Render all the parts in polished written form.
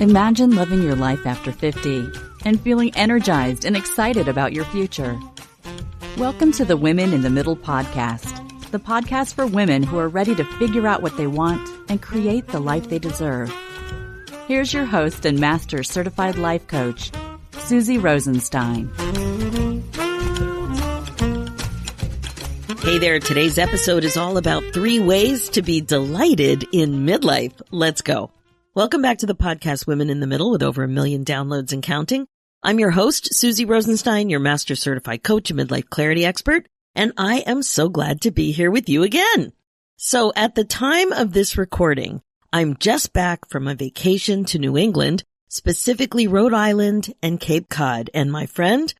Imagine living your life after 50 and feeling energized and excited about your future. Welcome to the Women in the Middle podcast, the podcast for women who are ready to figure out what they want and create the life they deserve. Here's your host and master certified life coach, Susie Rosenstein. Hey there, today's episode is all about 3 ways to be delighted in midlife. Let's go. Welcome back to the podcast Women in the Middle with over 1 million downloads and counting. I'm your host, Susie Rosenstein, your master certified coach and midlife clarity expert, and I am so glad to be here with you again. So at the time of this recording, I'm just back from a vacation to New England, specifically Rhode Island and Cape Cod. And my friend,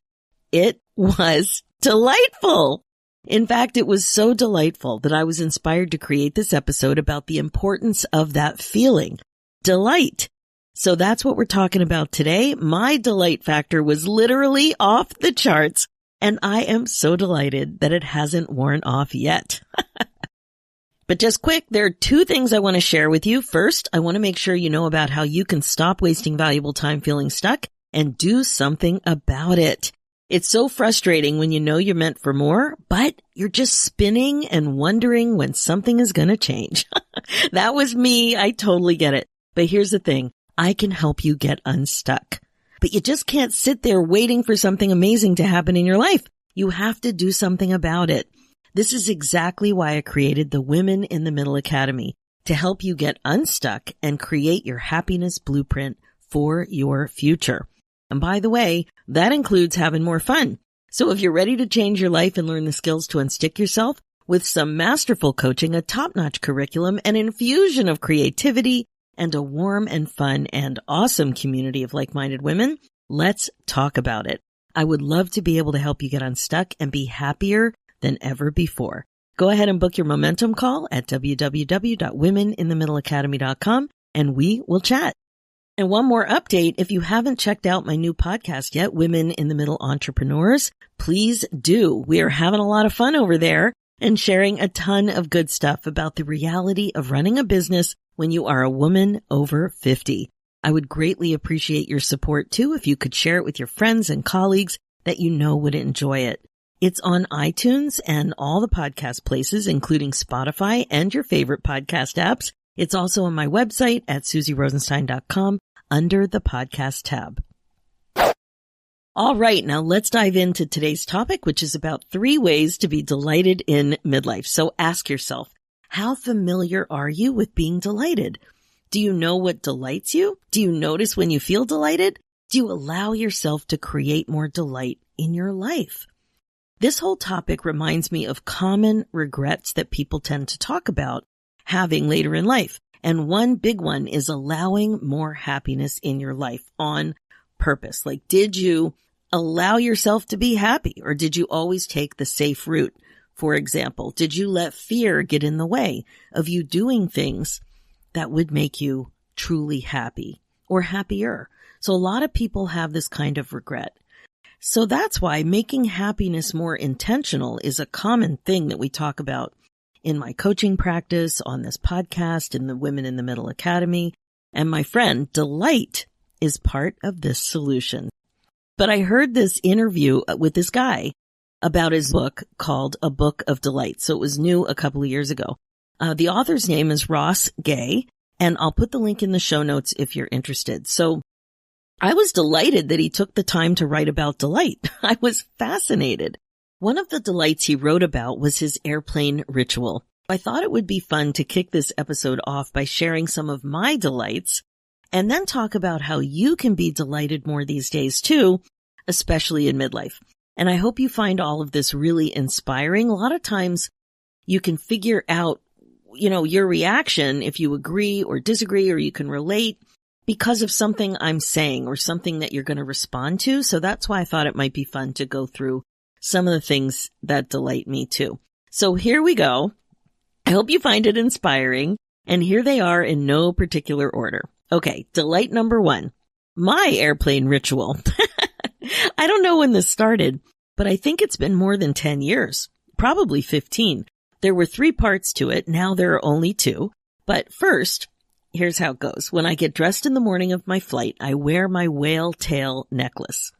it was delightful. In fact, it was so delightful that I was inspired to create this episode about the importance of that feeling, delight. So that's what we're talking about today. My delight factor was literally off the charts, and I am so delighted that it hasn't worn off yet. But just quick, there are 2 things I want to share with you. First, I want to make sure you know about how you can stop wasting valuable time feeling stuck and do something about it. It's so frustrating when you know you're meant for more, but you're just spinning and wondering when something is going to change. That was me. I totally get it. But here's the thing. I can help you get unstuck. But you just can't sit there waiting for something amazing to happen in your life. You have to do something about it. This is exactly why I created the Women in the Middle Academy, to help you get unstuck and create your happiness blueprint for your future. And by the way, that includes having more fun. So if you're ready to change your life and learn the skills to unstick yourself with some masterful coaching, a top-notch curriculum, an infusion of creativity, and a warm and fun and awesome community of like-minded women, let's talk about it. I would love to be able to help you get unstuck and be happier than ever before. Go ahead and book your momentum call at www.womeninthemiddleacademy.com and we will chat. And one more update, if you haven't checked out my new podcast yet, Women in the Middle Entrepreneurs, please do. We are having a lot of fun over there and sharing a ton of good stuff about the reality of running a business when you are a woman over 50. I would greatly appreciate your support too if you could share it with your friends and colleagues that you know would enjoy it. It's on iTunes and all the podcast places, including Spotify and your favorite podcast apps. It's also on my website at susierosenstein.com under the podcast tab. All right, now let's dive into today's topic, which is about 3 ways to be delighted in midlife. So ask yourself, how familiar are you with being delighted? Do you know what delights you? Do you notice when you feel delighted? Do you allow yourself to create more delight in your life? This whole topic reminds me of common regrets that people tend to talk about having later in life. And one big one is allowing more happiness in your life on purpose. Like, did you allow yourself to be happy, or did you always take the safe route? For example, did you let fear get in the way of you doing things that would make you truly happy or happier? So a lot of people have this kind of regret. So that's why making happiness more intentional is a common thing that we talk about in my coaching practice, on this podcast, in the Women in the Middle Academy. And my friend, delight is part of this solution. But I heard this interview with this guy about his book called A Book of Delight. So it was new a couple of years ago. The author's name is Ross Gay, and I'll put the link in the show notes if you're interested. So I was delighted that he took the time to write about delight. I was fascinated. One of the delights he wrote about was his airplane ritual. I thought it would be fun to kick this episode off by sharing some of my delights and then talk about how you can be delighted more these days too, especially in midlife. And I hope you find all of this really inspiring. A lot of times you can figure out, your reaction if you agree or disagree, or you can relate because of something I'm saying or something that you're going to respond to. So that's why I thought it might be fun to go through some of the things that delight me too. So here we go. I hope you find it inspiring. And here they are in no particular order. Okay, delight number 1, my airplane ritual. I don't know when this started, but I think it's been more than 10 years, probably 15. There were 3 parts to it. Now there are only 2. But first, here's how it goes. When I get dressed in the morning of my flight, I wear my whale tail necklace.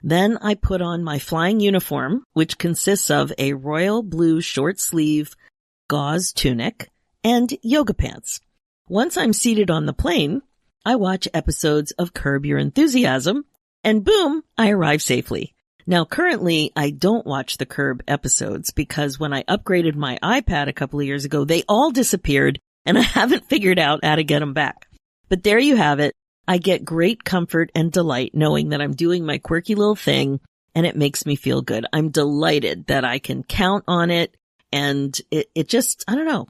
Then I put on my flying uniform, which consists of a royal blue short sleeve gauze tunic and yoga pants. Once I'm seated on the plane, I watch episodes of Curb Your Enthusiasm, and boom, I arrive safely. Now, currently, I don't watch the Curb episodes because when I upgraded my iPad a couple of years ago, they all disappeared, and I haven't figured out how to get them back. But there you have it. I get great comfort and delight knowing that I'm doing my quirky little thing, and it makes me feel good. I'm delighted that I can count on it, and it just, I don't know,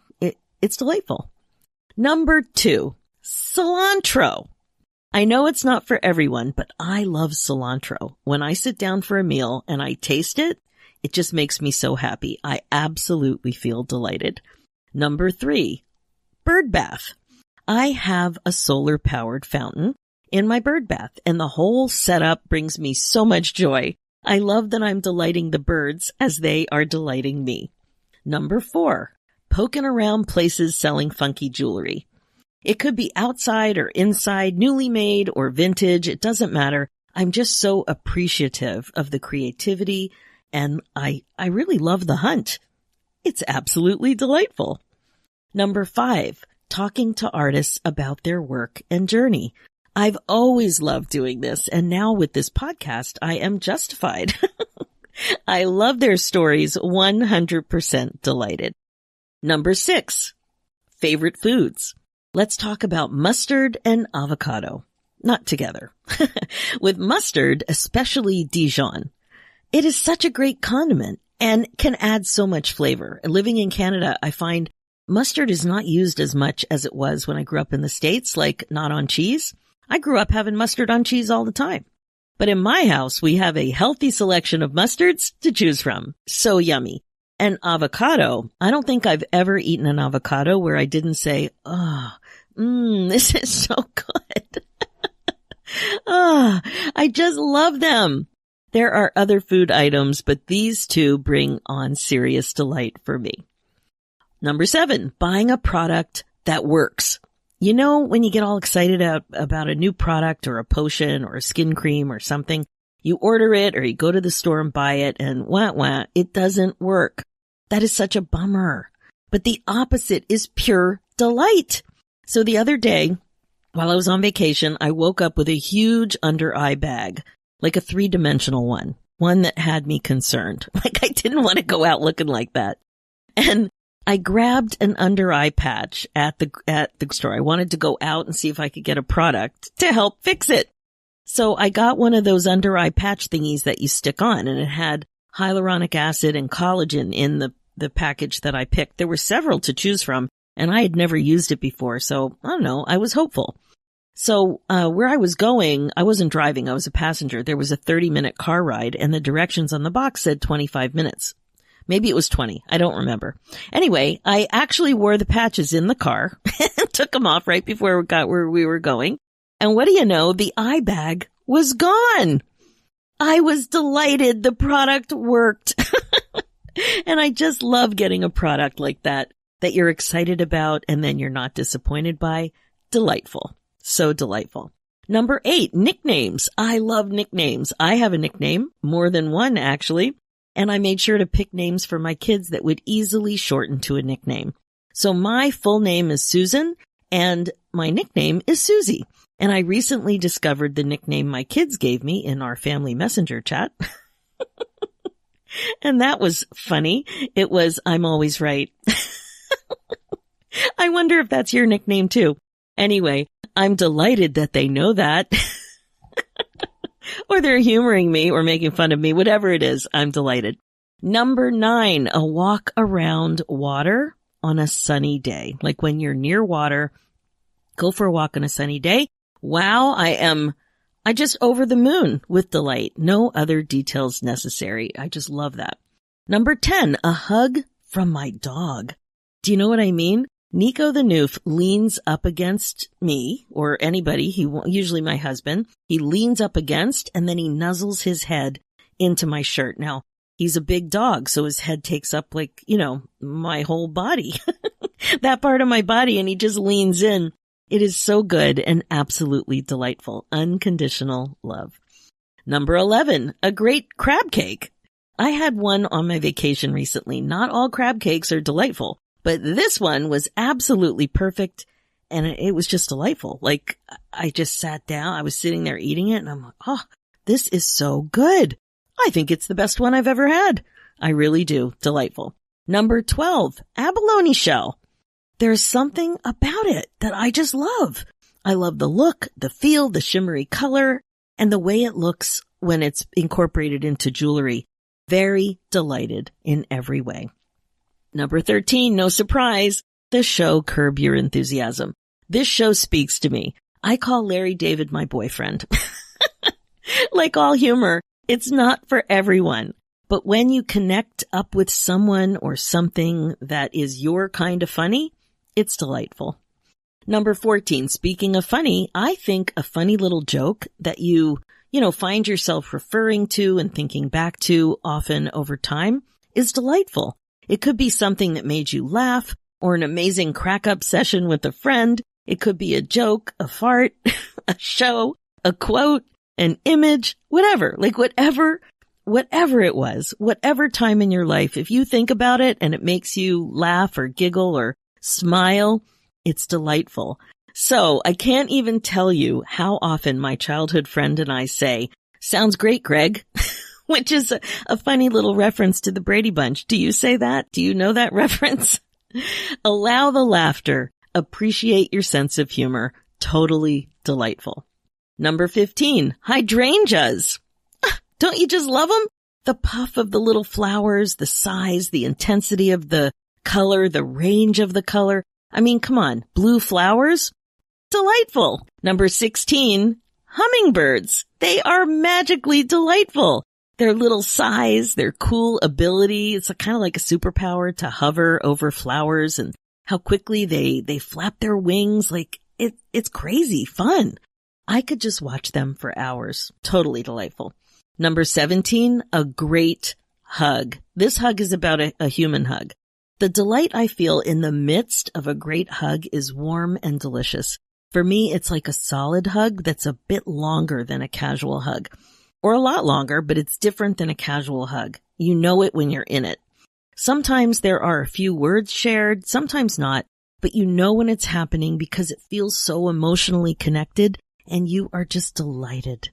it's delightful. Number 2, cilantro. I know it's not for everyone, but I love cilantro. When I sit down for a meal and I taste it, it just makes me so happy. I absolutely feel delighted. Number 3, bird bath. I have a solar-powered fountain in my bird bath, and the whole setup brings me so much joy. I love that I'm delighting the birds as they are delighting me. Number 4, poking around places selling funky jewelry. It could be outside or inside, newly made or vintage. It doesn't matter. I'm just so appreciative of the creativity, and I really love the hunt. It's absolutely delightful. Number 5, talking to artists about their work and journey. I've always loved doing this, and now with this podcast, I am justified. I love their stories, 100% delighted. Number 6, favorite foods. Let's talk about mustard and avocado. Not together. With mustard, especially Dijon. It is such a great condiment and can add so much flavor. Living in Canada, I find mustard is not used as much as it was when I grew up in the States, like not on cheese. I grew up having mustard on cheese all the time. But in my house, we have a healthy selection of mustards to choose from. So yummy. And avocado, I don't think I've ever eaten an avocado where I didn't say, this is so good. I just love them. There are other food items, but these two bring on serious delight for me. Number 7, buying a product that works. You know, when you get all excited about a new product or a potion or a skin cream or something, you order it or you go to the store and buy it and it doesn't work. That is such a bummer. But the opposite is pure delight. So the other day, while I was on vacation, I woke up with a huge under eye bag, like a 3-dimensional one that had me concerned. Like I didn't want to go out looking like that. And I grabbed an under eye patch at the store. I wanted to go out and see if I could get a product to help fix it. So I got one of those under eye patch thingies that you stick on, and it had hyaluronic acid and collagen in the package that I picked. There were several to choose from, and I had never used it before. So I don't know. I was hopeful. So, where I was going, I wasn't driving. I was a passenger. There was a 30-minute car ride, and the directions on the box said 25 minutes. Maybe it was 20. I don't remember. Anyway, I actually wore the patches in the car and took them off right before we got where we were going. And what do you know? The eye bag was gone. I was delighted. The product worked. And I just love getting a product like that you're excited about and then you're not disappointed by. Delightful. So delightful. Number 8, nicknames. I love nicknames. I have a nickname, more than one actually, and I made sure to pick names for my kids that would easily shorten to a nickname. So my full name is Susan and my nickname is Susie. And I recently discovered the nickname my kids gave me in our family messenger chat. And that was funny. It was, I'm always right. I wonder if that's your nickname too. Anyway, I'm delighted that they know that. Or they're humoring me or making fun of me. Whatever it is, I'm delighted. Number 9, a walk around water on a sunny day. Like when you're near water, go for a walk on a sunny day. Wow, I just over the moon with delight. No other details necessary. I just love that. Number 10, a hug from my dog. Do you know what I mean? Nico the Noof leans up against me or anybody, usually my husband. He leans up against and then he nuzzles his head into my shirt. Now, He's a big dog, so his head takes up like, my whole body, that part of my body, and he just leans in. It is so good and absolutely delightful. Unconditional love. Number 11, a great crab cake. I had one on my vacation recently. Not all crab cakes are delightful, but this one was absolutely perfect, and it was just delightful. Like, I just sat down, I was sitting there eating it, and I'm like, oh, this is so good. I think it's the best one I've ever had. I really do. Delightful. Number 12, abalone shell. There's something about it that I just love. I love the look, the feel, the shimmery color, and the way it looks when it's incorporated into jewelry. Very delighted in every way. Number 13, no surprise, the show Curb Your Enthusiasm. This show speaks to me. I call Larry David my boyfriend. Like all humor, it's not for everyone. But when you connect up with someone or something that is your kind of funny, it's delightful. Number 14, speaking of funny, I think a funny little joke that you find yourself referring to and thinking back to often over time is delightful. It could be something that made you laugh or an amazing crack-up session with a friend. It could be a joke, a fart, a show, a quote, an image, whatever. Like whatever it was, whatever time in your life, if you think about it and it makes you laugh or giggle or smile, it's delightful. So I can't even tell you how often my childhood friend and I say, "Sounds great, Greg," which is a funny little reference to the Brady Bunch. Do you say that? Do you know that reference? Allow the laughter. Appreciate your sense of humor. Totally delightful. Number 15, hydrangeas. Don't you just love them? The puff of the little flowers, the size, the intensity of the color, the range of the color. I mean, come on, blue flowers? Delightful. Number 16, hummingbirds. They are magically delightful. Their little size, their cool ability, it's kind of like a superpower to hover over flowers and how quickly they flap their wings. Like it's crazy fun. I could just watch them for hours. Totally delightful. Number 17, a great hug. This hug is about a human hug. The delight I feel in the midst of a great hug is warm and delicious. For me, it's like a solid hug that's a bit longer than a casual hug. Or a lot longer, but it's different than a casual hug. You know it when you're in it. Sometimes there are a few words shared, sometimes not, but you know when it's happening because it feels so emotionally connected and you are just delighted.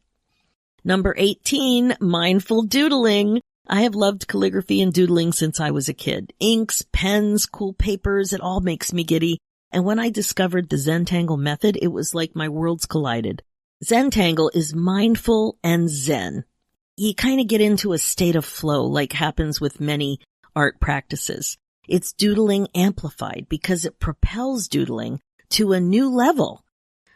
Number 18, mindful doodling. I have loved calligraphy and doodling since I was a kid. Inks, pens, cool papers, it all makes me giddy. And when I discovered the Zentangle method, it was like my worlds collided. Zentangle is mindful and zen. You kind of get into a state of flow like happens with many art practices. It's doodling amplified because it propels doodling to a new level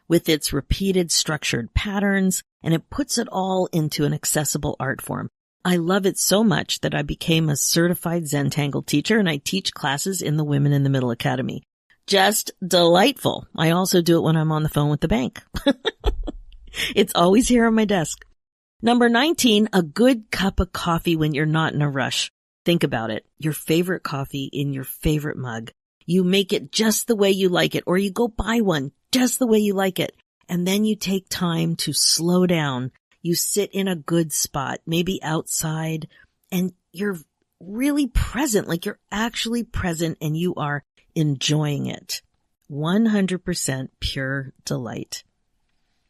with its repeated structured patterns, and it puts it all into an accessible art form. I love it so much that I became a certified Zentangle teacher, and I teach classes in the Women in the Middle Academy. Just delightful. I also do it when I'm on the phone with the bank. It's always here on my desk. Number 19, a good cup of coffee when you're not in a rush. Think about it. Your favorite coffee in your favorite mug. You make it just the way you like it, or you go buy one just the way you like it. And then you take time to slow down. You sit in a good spot, maybe outside, and you're really present, like you're actually present and you are enjoying it. 100% pure delight.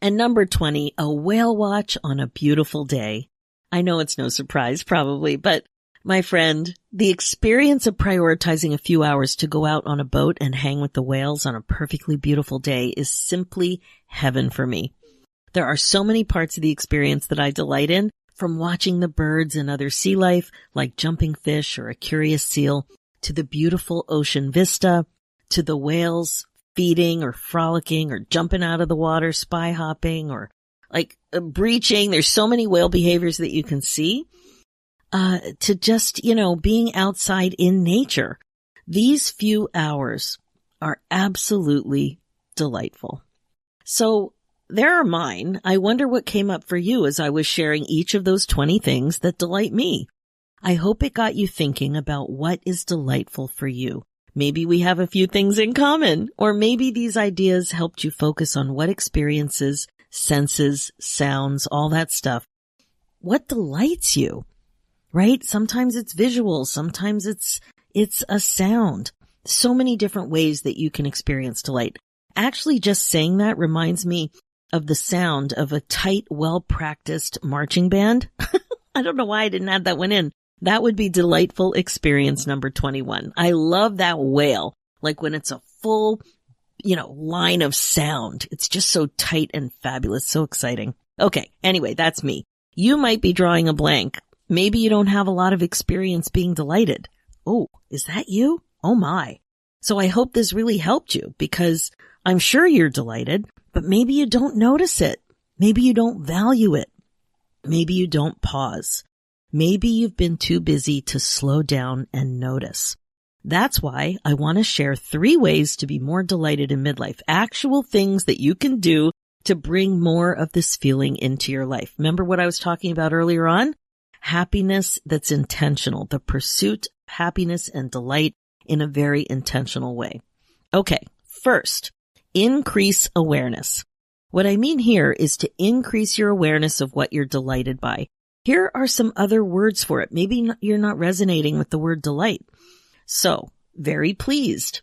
And number 20, a whale watch on a beautiful day. I know it's no surprise probably, but my friend, the experience of prioritizing a few hours to go out on a boat and hang with the whales on a perfectly beautiful day is simply heaven for me. There are so many parts of the experience that I delight in, from watching the birds and other sea life like jumping fish or a curious seal, to the beautiful ocean vista, to the whales feeding or frolicking or jumping out of the water, spy hopping or like breaching. There's so many whale behaviors that you can see. To just, being outside in nature. These few hours are absolutely delightful. So there are mine. I wonder what came up for you as I was sharing each of those 20 things that delight me. I hope it got you thinking about what is delightful for you. Maybe we have a few things in common, or maybe these ideas helped you focus on what experiences, senses, sounds, all that stuff. What delights you, right? Sometimes it's visual. Sometimes it's a sound. So many different ways that you can experience delight. Actually, just saying that reminds me of the sound of a tight, well-practiced marching band. I don't know why I didn't add that one in. That would be delightful experience number 21. I love that wail, like when it's a full, line of sound. It's just so tight and fabulous, so exciting. Okay, anyway, that's me. You might be drawing a blank. Maybe you don't have a lot of experience being delighted. Oh, is that you? Oh my. So I hope this really helped you, because I'm sure you're delighted, but maybe you don't notice it. Maybe you don't value it. Maybe you don't pause. Maybe you've been too busy to slow down and notice. That's why I want to share 3 ways to be more delighted in midlife. Actual things that you can do to bring more of this feeling into your life. Remember what I was talking about earlier on? Happiness that's intentional. The pursuit of happiness and delight in a very intentional way. Okay, first, increase awareness. What I mean here is to increase your awareness of what you're delighted by. Here are some other words for it. Maybe you're not resonating with the word delight. So, very pleased,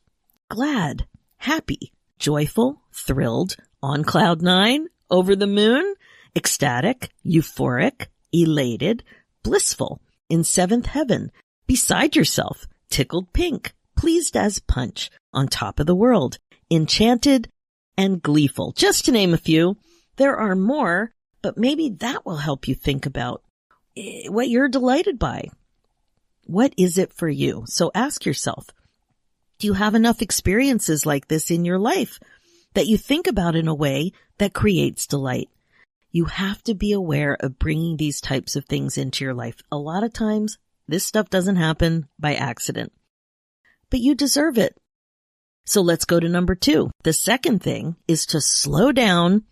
glad, happy, joyful, thrilled, on cloud 9, over the moon, ecstatic, euphoric, elated, blissful, in 7th heaven, beside yourself, tickled pink, pleased as punch, on top of the world, enchanted, and gleeful. Just to name a few. There are more, but maybe that will help you think about what you're delighted by. What is it for you? So ask yourself, do you have enough experiences like this in your life that you think about in a way that creates delight? You have to be aware of bringing these types of things into your life. A lot of times, this stuff doesn't happen by accident, but you deserve it. So let's go to number 2. The second thing is to slow down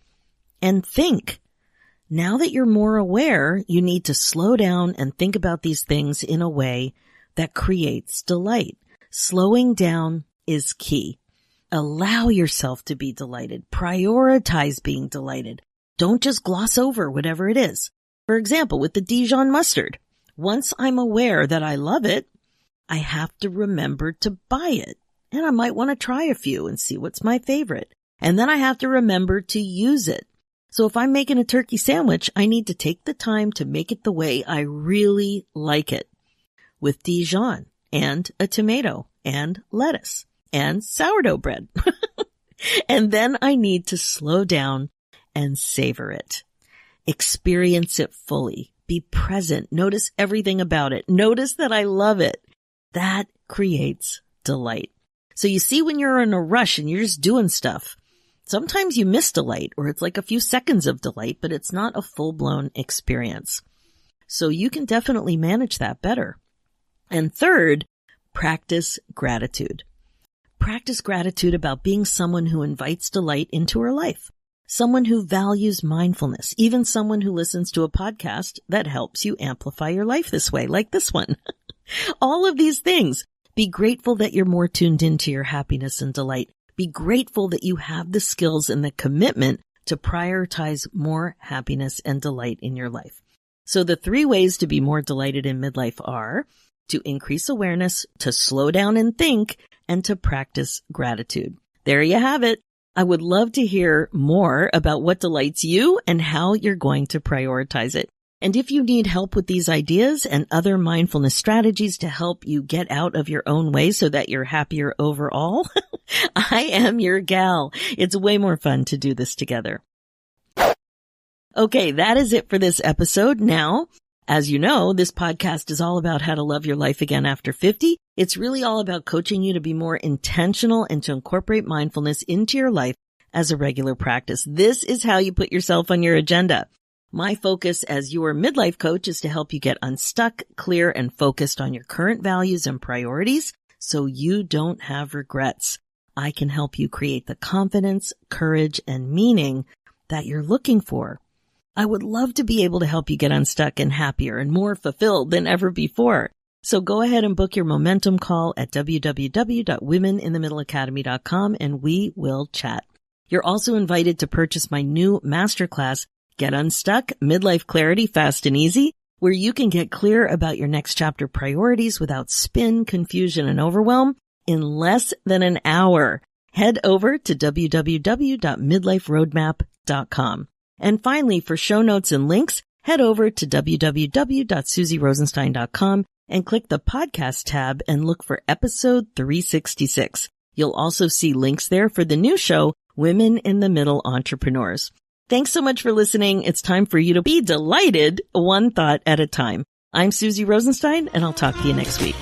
and think. Now that you're more aware, you need to slow down and think about these things in a way that creates delight. Slowing down is key. Allow yourself to be delighted. Prioritize being delighted. Don't just gloss over whatever it is. For example, with the Dijon mustard, once I'm aware that I love it, I have to remember to buy it. And I might want to try a few and see what's my favorite. And then I have to remember to use it. So if I'm making a turkey sandwich, I need to take the time to make it the way I really like it. With Dijon and a tomato and lettuce and sourdough bread. And then I need to slow down and savor it. Experience it fully. Be present. Notice everything about it. Notice that I love it. That creates delight. So you see, when you're in a rush and you're just doing stuff, sometimes you miss delight, or it's like a few seconds of delight, but it's not a full-blown experience. So you can definitely manage that better. And third, practice gratitude. Practice gratitude about being someone who invites delight into her life. Someone who values mindfulness, even someone who listens to a podcast that helps you amplify your life this way, like this one. All of these things. Be grateful that you're more tuned into your happiness and delight. Be grateful that you have the skills and the commitment to prioritize more happiness and delight in your life. So the 3 ways to be more delighted in midlife are to increase awareness, to slow down and think, and to practice gratitude. There you have it. I would love to hear more about what delights you and how you're going to prioritize it. And if you need help with these ideas and other mindfulness strategies to help you get out of your own way so that you're happier overall, I am your gal. It's way more fun to do this together. Okay, that is it for this episode. Now, as you know, this podcast is all about how to love your life again after 50. It's really all about coaching you to be more intentional and to incorporate mindfulness into your life as a regular practice. This is how you put yourself on your agenda. My focus as your midlife coach is to help you get unstuck, clear, and focused on your current values and priorities so you don't have regrets. I can help you create the confidence, courage, and meaning that you're looking for. I would love to be able to help you get unstuck and happier and more fulfilled than ever before. So go ahead and book your momentum call at www.womeninthemiddleacademy.com and we will chat. You're also invited to purchase my new masterclass, Get Unstuck, Midlife Clarity Fast and Easy, where you can get clear about your next chapter priorities without spin, confusion, and overwhelm in less than an hour. Head over to www.midliferoadmap.com. And finally, for show notes and links, head over to www.susierosenstein.com and click the podcast tab and look for episode 366. You'll also see links there for the new show, Women in the Middle Entrepreneurs. Thanks so much for listening. It's time for you to be delighted one thought at a time. I'm Susie Rosenstein, and I'll talk to you next week.